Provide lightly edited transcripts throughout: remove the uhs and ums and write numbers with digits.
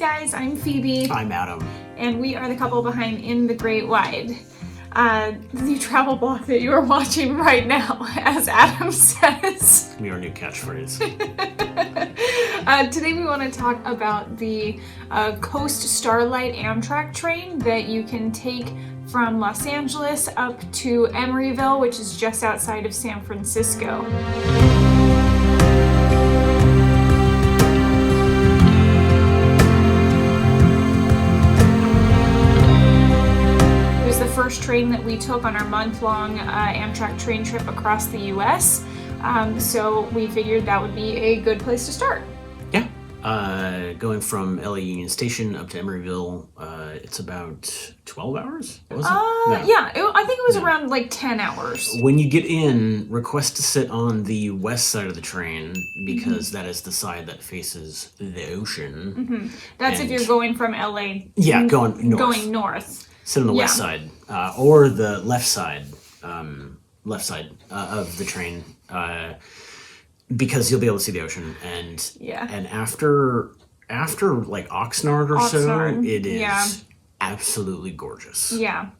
guys, I'm Phoebe. I'm Adam. And we are the couple behind In the Great Wide. The travel blog that you are watching right now, as Adam says. Your new catchphrase. Today we want to talk about the Coast Starlight Amtrak train that you can take from Los Angeles up to Emeryville, which is just outside of San Francisco. First train that we took on our month-long Amtrak train trip across the U.S. So we figured that would be a good place to start. Yeah. Going from LA Union Station up to Emeryville, it's about 12 hours? Was it? I think it was around like 10 hours. When you get in, request to sit on the west side of the train because that is the side that faces the ocean. That's if you're going from LA. Going north. Sit on the west side, or the left side of the train, because you'll be able to see the ocean. And after like Oxnard so, it is absolutely gorgeous. Yeah.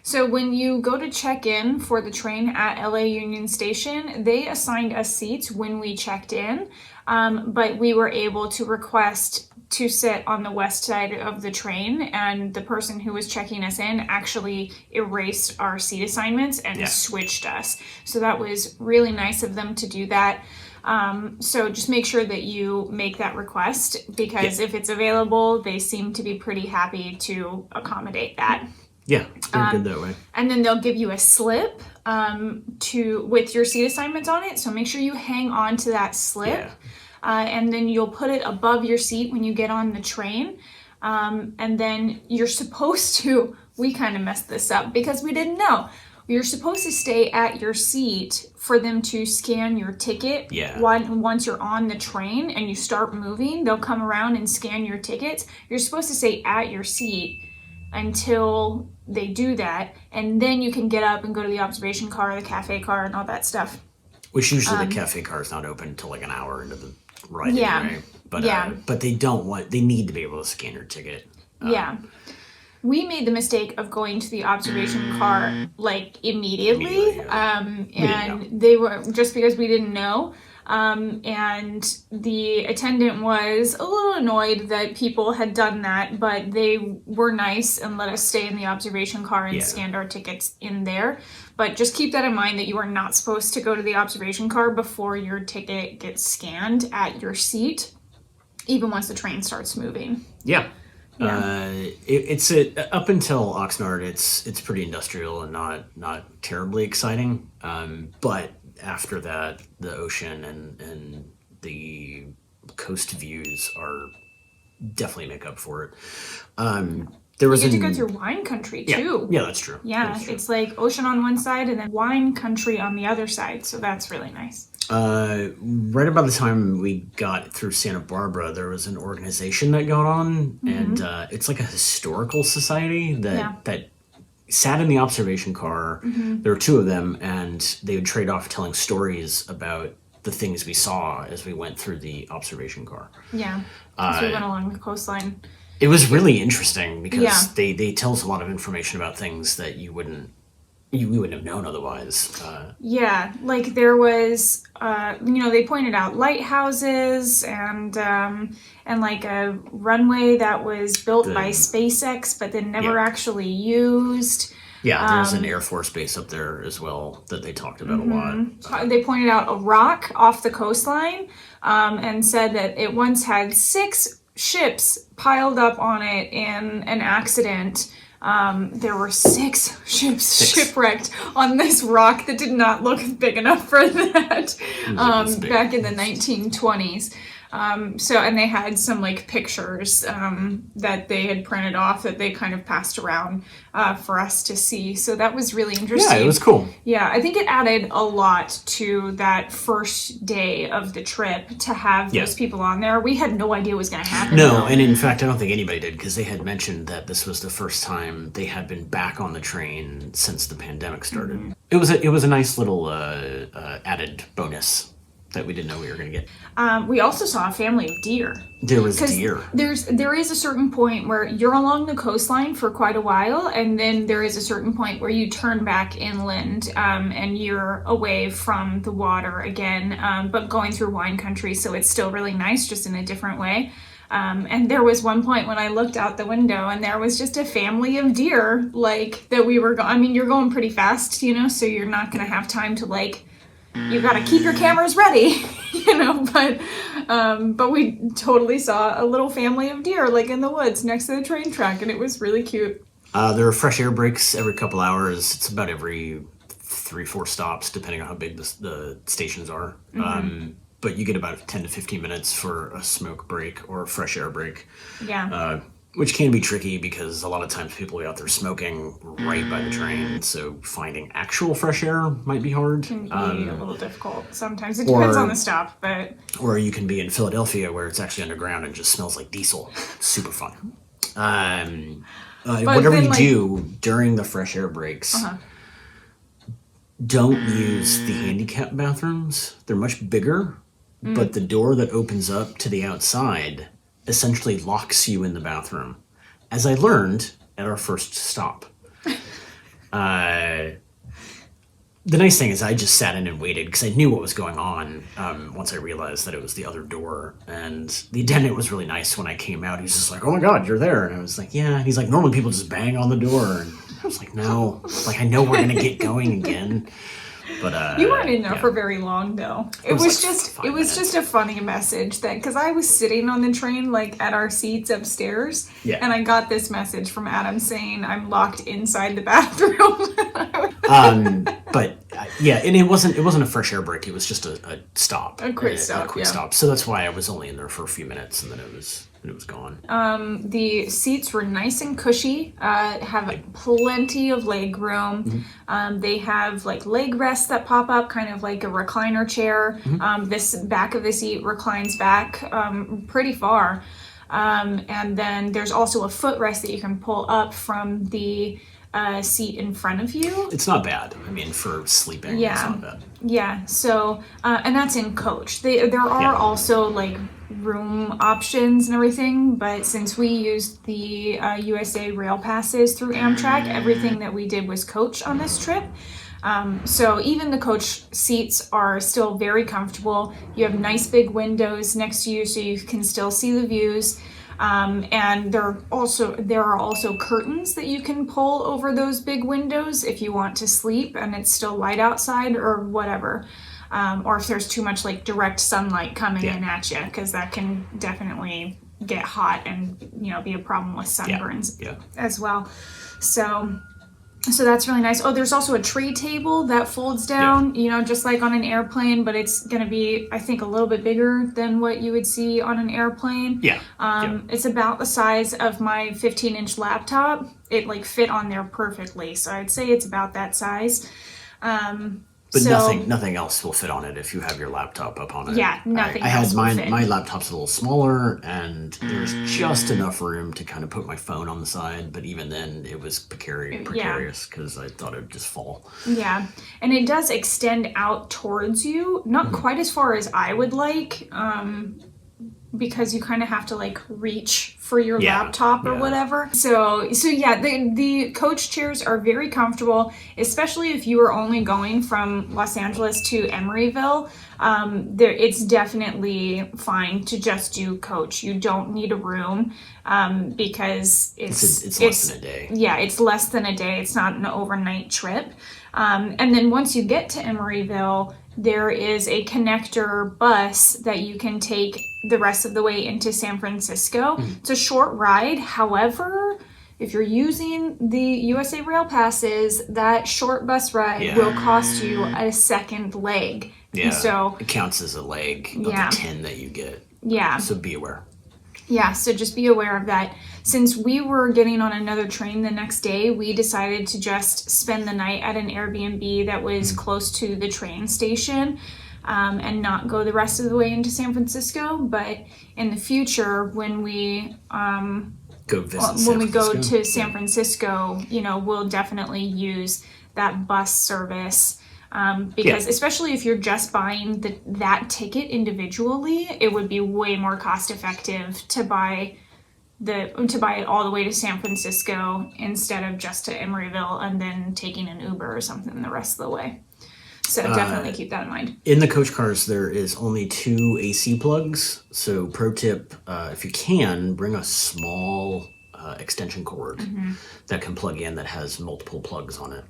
So when you go to check in for the train at LA Union Station, they assigned us seats when we checked in, but we were able to request to sit on the west side of the train, and the person who was checking us in actually erased our seat assignments and switched us. So that was really nice of them to do that. So just make sure that you make that request, because if it's available, they seem to be pretty happy to accommodate that. Yeah, they're good that way. And then they'll give you a slip with your seat assignments on it. So make sure you hang on to that slip. Yeah. And then you'll put it above your seat when you get on the train. And then you're supposed to, we kind of messed this up because we didn't know. You're supposed to stay at your seat for them to scan your ticket. Yeah. Once you're on the train and you start moving, they'll come around and scan your tickets. You're supposed to stay at your seat until they do that. And then you can get up and go to the observation car, the cafe car, and all that stuff. Which usually the cafe car is not open until like an hour into the ride anyway. But they need to be able to scan your ticket. We made the mistake of going to the observation car like immediately. And they were, just because we didn't know. And the attendant was a little annoyed that people had done that, but they were nice and let us stay in the observation car and scanned our tickets in there. But just keep that in mind, that you are not supposed to go to the observation car before your ticket gets scanned at your seat, even once the train starts moving. Yeah. It's up until Oxnard, it's pretty industrial and not terribly exciting. But after that, the ocean and the coast views are definitely make up for it. You get to go through wine country too. Yeah, that's true. Yeah, that's true. It's like ocean on one side and then wine country on the other side. So that's really nice. Right about the time we got through Santa Barbara, there was an organization that got on, and it's like a historical society that sat in the observation car. There were two of them, and they would trade off telling stories about the things we saw as we went through the observation car. Yeah, as we went along the coastline. It was really interesting because they tell us a lot of information about things that you wouldn't have known otherwise. Like there was, they pointed out lighthouses and like a runway that was built by SpaceX but then never actually used. Yeah, there's an Air Force base up there as well that they talked about a lot. They pointed out a rock off the coastline and said that it once had 6 ships piled up on it in an accident. There were 6 ships shipwrecked on this rock that did not look big enough for that back in the 1920s. And they had some like pictures that they had printed off that they kind of passed around for us to see. So that was really interesting. Yeah, it was cool. Yeah, I think it added a lot to that first day of the trip to have those people on there. We had no idea what was going to happen. No, and in fact, I don't think anybody did, because they had mentioned that this was the first time they had been back on the train since the pandemic started. It was a nice little added bonus. that we didn't know we were going to get? We also saw a family of deer. There was deer. There is a certain point where you're along the coastline for quite a while, and then there is a certain point where you turn back inland, and you're away from the water again, but going through wine country, so it's still really nice, just in a different way. And there was one point when I looked out the window and there was just a family of deer, like, that we were I mean, you're going pretty fast, you know, so you're not going to have time to, like, you got to keep your cameras ready, you know, but we totally saw a little family of deer, like, in the woods next to the train track, and it was really cute. There are fresh air breaks every couple hours. It's about every 3-4 stops, depending on how big the stations are. But you get about 10 to 15 minutes for a smoke break or a fresh air break. Yeah. Which can be tricky because a lot of times people will be out there smoking right by the train, so finding actual fresh air might be hard. Can be a little difficult. Sometimes it depends on the stop, but... Or you can be in Philadelphia where it's actually underground and just smells like diesel. Super fun. Whatever you do during the fresh air breaks, don't use the handicap bathrooms. They're much bigger, but the door that opens up to the outside essentially locks you in the bathroom, as I learned at our first stop. The nice thing is I just sat in and waited because I knew what was going on once I realized that it was the other door. And the attendant was really nice when I came out. He was just like, "Oh my God, you're there." And I was like, "Yeah." And he's like, "Normally people just bang on the door." And I was like, "No, like, I know we're going to get going again." But you weren't in there for very long, though. It was like just a funny message that, because I was sitting on the train, like, at our seats upstairs, and I got this message from Adam saying I'm locked inside the bathroom. And it wasn't a fresh air break. It was just a stop, a quick stop. So that's why I was only in there for a few minutes, and then it was gone. The seats were nice and cushy, have plenty of leg room. They have, like, leg rests that pop up, kind of like a recliner chair. This back of the seat reclines back pretty far. And then there's also a footrest that you can pull up from the seat in front of you. It's not bad. I mean, for sleeping, it's not bad. Yeah, so, and that's in coach. There are also, like, room options and everything, but since we used the USA rail passes through Amtrak, everything that we did was coach on this trip. So even the coach seats are still very comfortable. You have nice big windows next to you so you can still see the views. And there are also curtains that you can pull over those big windows if you want to sleep and it's still light outside or whatever. Or if there's too much, like, direct sunlight coming in at you, because that can definitely get hot and, you know, be a problem with sunburns as well. So that's really nice. Oh, there's also a tray table that folds down, you know, just like on an airplane, but it's going to be, I think, a little bit bigger than what you would see on an airplane. It's about the size of my 15-inch laptop. It, like, fit on there perfectly. So I'd say it's about that size. But nothing else will fit on it if you have your laptop up on it. Yeah, nothing I else had will fit. My laptop's a little smaller, and there's just enough room to kind of put my phone on the side. But even then, it was precarious because I thought it would just fall. Yeah, and it does extend out towards you, not quite as far as I would like, because you kind of have to, like, reach for your laptop or whatever. So yeah, the coach chairs are very comfortable, especially if you are only going from Los Angeles to Emeryville. It's definitely fine to just do coach. You don't need a room because it's less than a day. Yeah, it's less than a day. It's not an overnight trip. And then once you get to Emeryville, there is a connector bus that you can take the rest of the way into San Francisco. It's a short ride. However, if you're using the USA Rail passes, that short bus ride will cost you a second leg. Yeah, so it counts as a leg of the 10 that you get. Yeah. So be aware. Yeah, so just be aware of that. Since we were getting on another train the next day, we decided to just spend the night at an Airbnb that was close to the train station, and not go the rest of the way into San Francisco. But in the future, when we go to San Francisco, you know, we'll definitely use that bus service. Because especially if you're just buying that ticket individually, it would be way more cost effective to buy it all the way to San Francisco instead of just to Emeryville and then taking an Uber or something the rest of the way. So definitely keep that in mind. In the coach cars, there is only 2 AC plugs. So pro tip, if you can, bring a small extension cord that can plug in that has multiple plugs on it.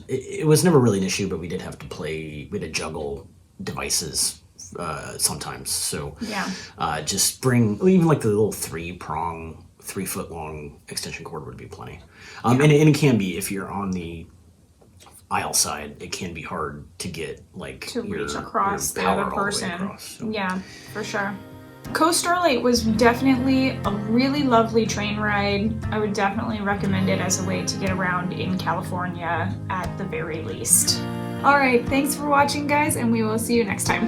It was never really an issue, but we did have to juggle devices sometimes. So just bring, even like the little 3-foot long extension cord would be plenty. And it can be, if you're on the aisle side, it can be hard to get to reach across the other person. Across, so. Yeah, for sure. Coast Starlight was definitely a really lovely train ride. I would definitely recommend it as a way to get around in California at the very least. All right, thanks for watching, guys, and we will see you next time.